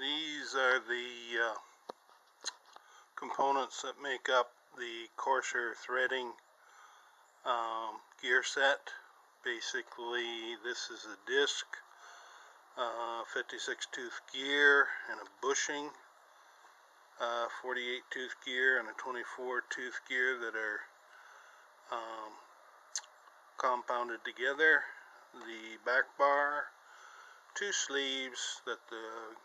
These are the components that make up the coarser threading gear set. Basically, this is a disc, 56 tooth gear and a bushing, 48 tooth gear and a 24 tooth gear that are compounded together, the back bar, two sleeves that the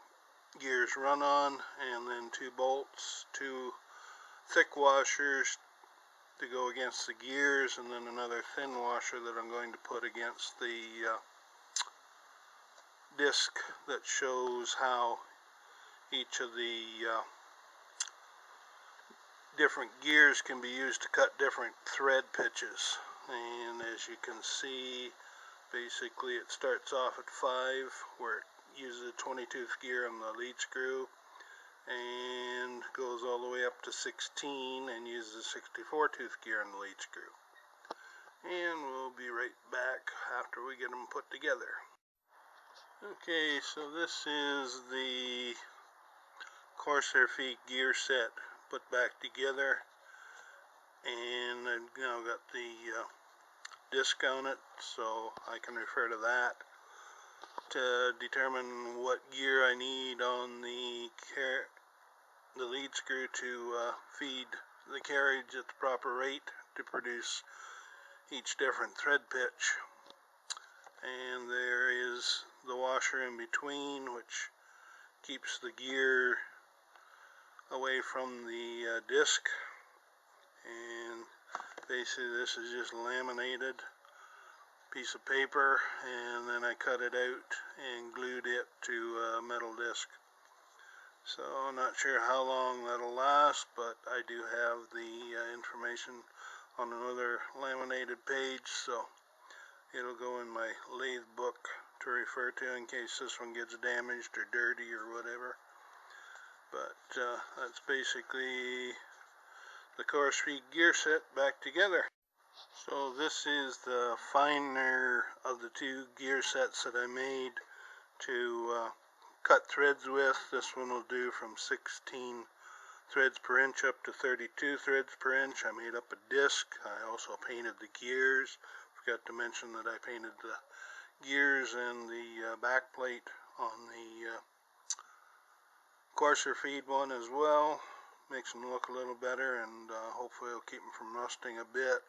gears run on, and then two bolts, two thick washers to go against the gears, and then another thin washer that I'm going to put against the disc that shows how each of the different gears can be used to cut different thread pitches. And as you can see, basically it starts off at 5, where it uses a 20 tooth gear on the lead screw, and goes all the way up to 16 and uses a 64 tooth gear on the lead screw. And we'll be right back after we get them put together. Okay, so this is the coarser feet gear set put back together, and I've now got the disc on it, so I can refer to that to determine what gear I need on the lead screw to feed the carriage at the proper rate to produce each different thread pitch. And there is the washer in between, which keeps the gear away from the disc. And basically this is just laminated piece of paper, and then I cut it out and glued it to a metal disc. So I'm not sure how long that'll last, but I do have the information on another laminated page, so it'll go in my lathe book to refer to in case this one gets damaged or dirty or whatever. But that's basically the coarse feet gear set back together. So this is the finer of the two gear sets that I made to cut threads with. This one will do from 16 threads per inch up to 32 threads per inch. I made up a disc. I also painted the gears. Forgot to mention that I painted the gears and the back plate on the coarser feed one as well. Makes them look a little better, and hopefully it'll keep them from rusting a bit.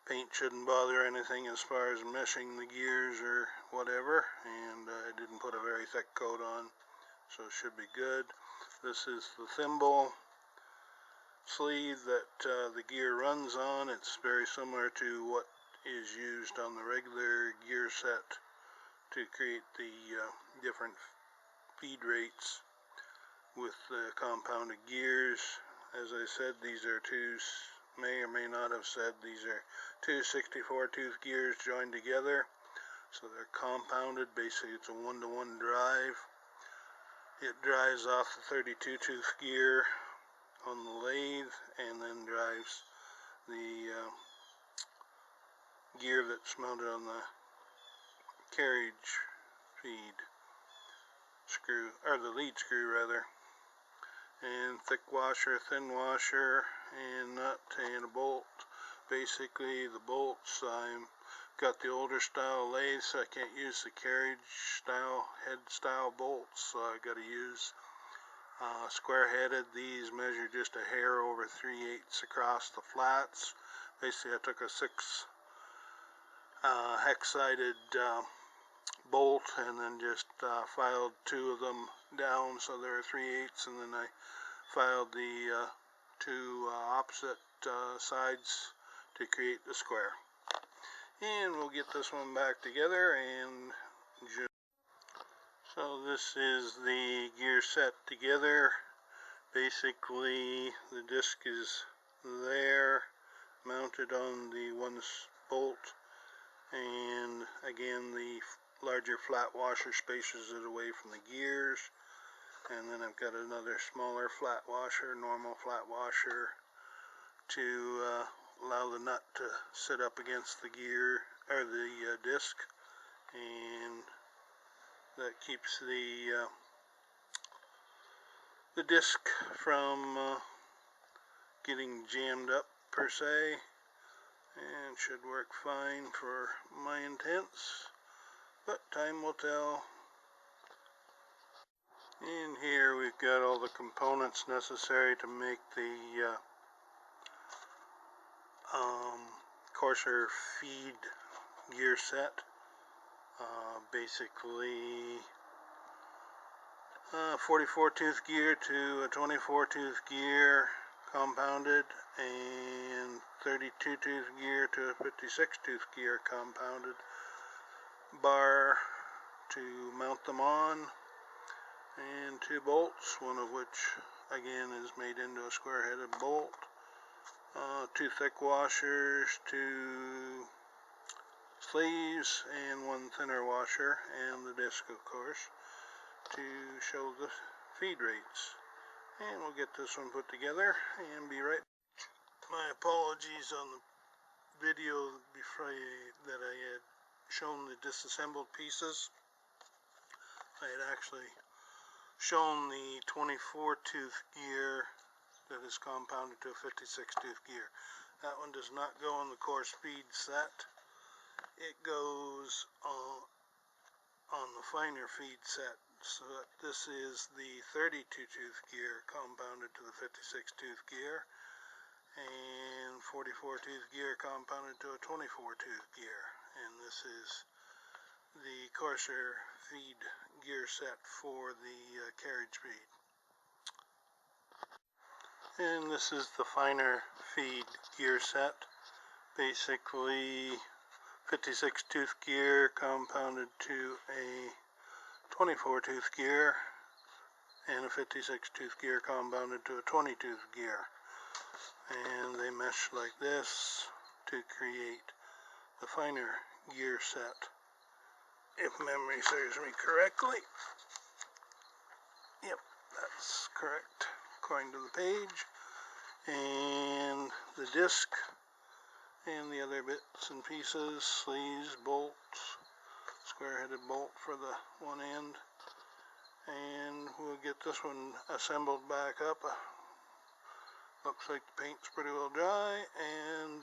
Paint shouldn't bother anything as far as meshing the gears or whatever, and I didn't put a very thick coat on, so it should be good. This is the thimble sleeve that the gear runs on. It's very similar to what is used on the regular gear set to create the different feed rates with the compounded gears. As I said, these are may or may not have said, these are two 64 tooth gears joined together, so they're compounded. Basically it's a 1-to-1 drive. It drives off the 32 tooth gear on the lathe, and then drives the gear that's mounted on the carriage feed screw, or the lead screw rather. And thick washer, thin washer, and nut, and a bolt. Basically the bolts, I've got the older style lathe, so I can't use the carriage style, head style bolts, so I got to use square headed. These measure just a hair over 3/8 across the flats. Basically I took a 6 hex-sided bolt and then just filed 2 of them down so they were 3/8, and then I filed the 2 opposite sides to create the square. And we'll get this one back together. And so this is the gear set together. Basically the disc is there mounted on the one bolt, and again the larger flat washer spaces it away from the gears, and then I've got another smaller flat washer, normal flat washer, to allow the nut to sit up against the gear or the disc, and that keeps the the disc from getting jammed up per se, and should work fine for my intents, but time will tell. And here we've got all the components necessary to make the coarser feed gear set. Basically 44 tooth gear to a 24 tooth gear compounded, and 32 tooth gear to a 56 tooth gear compounded. Bar to mount them on, and 2 bolts, one of which again is made into a square headed bolt. 2 thick washers, 2 sleeves, and 1 thinner washer, and the disc of course to show the feed rates. And we'll get this one put together and be right back. My apologies on the video before that I had shown the disassembled pieces. I had actually shown the 24 tooth gear that is compounded to a 56 tooth gear. That one does not go on the coarse feed set. It goes on the finer feed set. So this is the 32 tooth gear compounded to the 56 tooth gear, and 44 tooth gear compounded to a 24 tooth gear. And this is the coarser feed gear set for the carriage feed. And this is the finer feed gear set. Basically 56 tooth gear compounded to a 24 tooth gear, and a 56 tooth gear compounded to a 20 tooth gear. And they mesh like this to create the finer gear set, if memory serves me correctly. Yep, that's correct according to the page. And the disc and the other bits and pieces, sleeves, bolts, square-headed bolt for the one end, and we'll get this one assembled back up. Looks like the paint's pretty well dry, and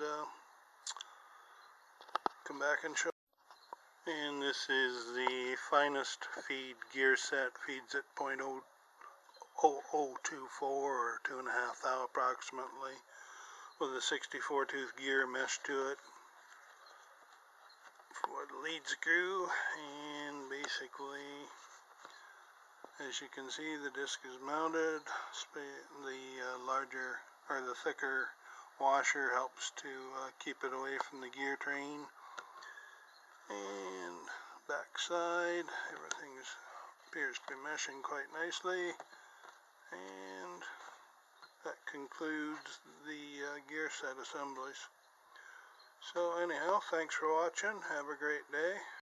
come back and show. And this is the finest feed gear set, feeds at 0.0024 or 2.5 thou approximately, with a 64 tooth gear mesh to it for the lead screw. And basically, as you can see, the disc is mounted. The larger or the thicker washer helps to keep it away from the gear train. And back side, everything appears to be meshing quite nicely. And that concludes the gear set assemblies. So anyhow, thanks for watching. Have a great day.